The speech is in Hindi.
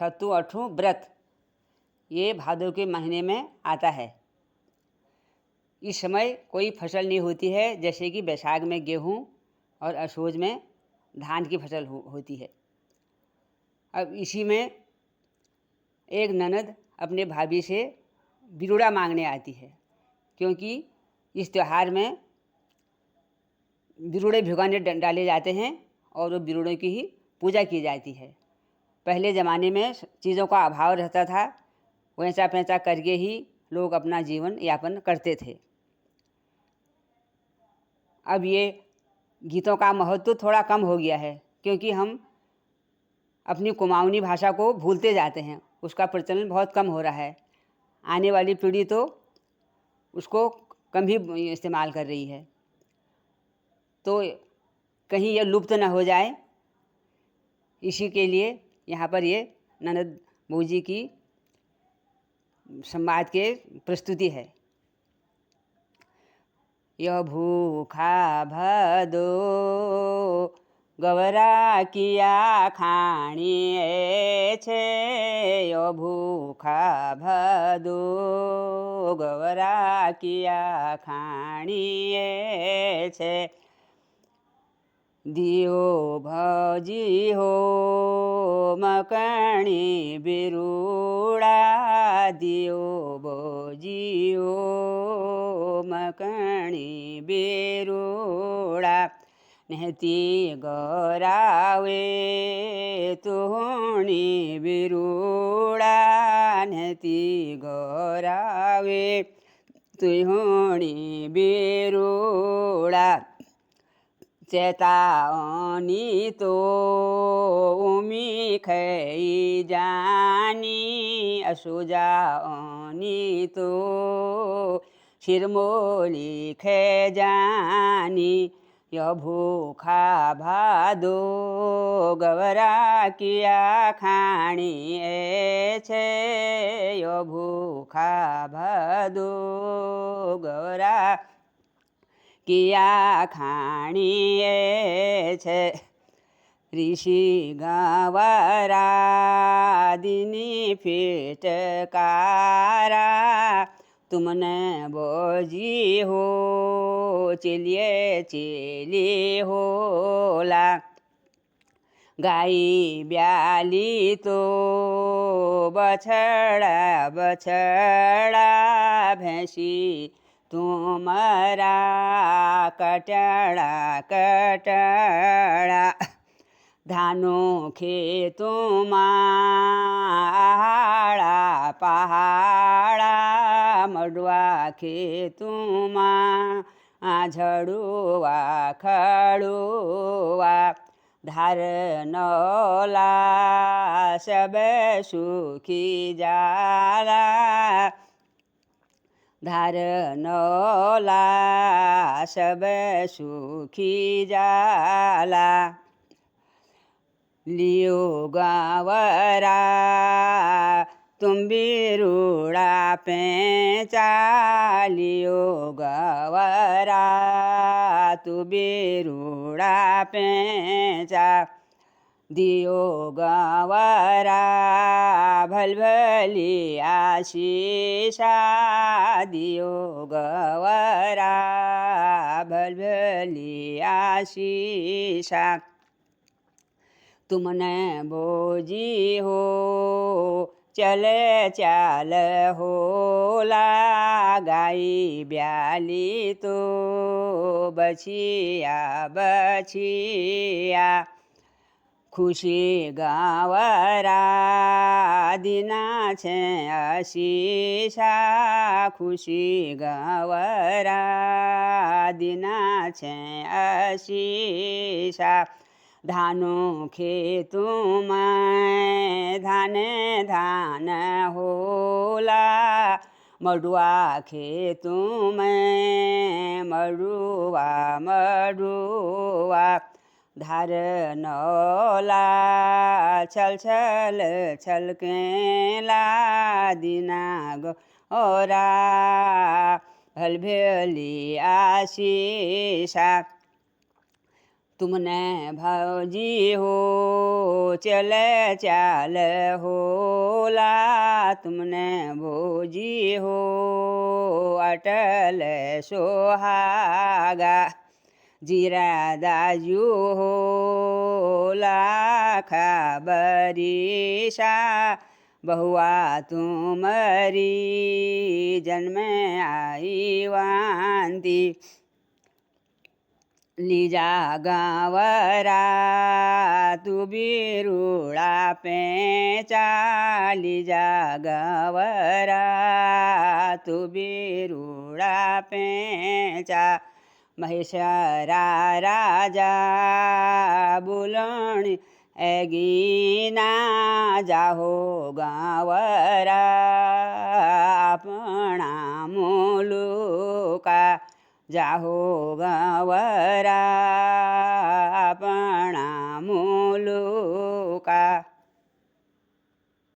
सत्तु अठू व्रत ये भादों के महीने में आता है। इस समय कोई फसल नहीं होती है, जैसे कि बैसाख में गेहूँ और असोज में धान की फसल होती है। अब इसी में एक ननद अपने भाभी से बिरुड़ा मांगने आती है, क्योंकि इस त्यौहार में बिरुड़े भिगोने डाले जाते हैं और वो बिरुड़ों की ही पूजा की जाती है। पहले ज़माने में चीज़ों का अभाव रहता था, वैसा पैसा करके ही लोग अपना जीवन यापन करते थे। अब ये गीतों का महत्व थोड़ा कम हो गया है, क्योंकि हम अपनी कुमाऊनी भाषा को भूलते जाते हैं, उसका प्रचलन बहुत कम हो रहा है। आने वाली पीढ़ी तो उसको कम ही इस्तेमाल कर रही है, तो कहीं ये लुप्त न हो जाए, इसी के लिए यहाँ पर ये ननद बहू की संवाद के प्रस्तुति है। यह भूखा भदो गवरा किया खाणी छे, यो भूखा भदो गवरा किया खाणी छे। दियो भजी हो मकणी बिरुड़ा, दियो भजी हो मकणी बिरुड़ा। नहती गरावे तुहणी बिरुड़ा, नहती गरावे तुहणी बिरुड़ा। चेतावनी तो उमी खई जानी, असुजानी तो शिरमोली खे जानी। यह भूखा भादो गवरा किया खाणी छे, यह भूखा भादो गवरा किया खाणी छे। ऋषि गवरा दिनी फिटकारा, तुमने बोजी हो चलिए चली होला। गाई ब्याली तो बछड़ा बछड़ा, भैंसी तुम्हारा कटड़ा कटड़ा। धानो खेतों आहाड़ा पहाड़ा, मडुआ खेतों झड़ुआ खड़ुआ। धार नौला सब सुखी जाला, धार नौला सब सुखी जाला। लियो गवरा तुम बिरुड़ा पेंचा, लियो गवरा तू बिरुड़ा पेंचा। दियो गवरा भलभली आशीषा, दियो गवरा भलभली आशीषा। तुमने बोजी हो चले चाल होला, गाई ब्याली तो बछिया बछिया। खुशी गवरा दिना छे आशीषा, खुशी गवरा दिना छे आशीषा। धानो खेतों में धाने धान होला, मडुआ खेतों में मडुआ मडुआ। धार नौला छल छल छलकेला, दिना गोरा भलभली आशीषा। तुमने भौजी हो चल चाल होला, तुमने भौजी हो अटल सोहागा। जीरा दाजू हो लाखा बरिसा, बहुआ तुमरी जन्म आई वांती। लीजा गावरा तू बिरुड़ा पेचा, लीजा गावरा तू बिरुड़ा पेचा। महेशरा राजा बुलण एगीना, जाहो गावरा अपना मुलुका। जाहो गावरा अपना मुलुका।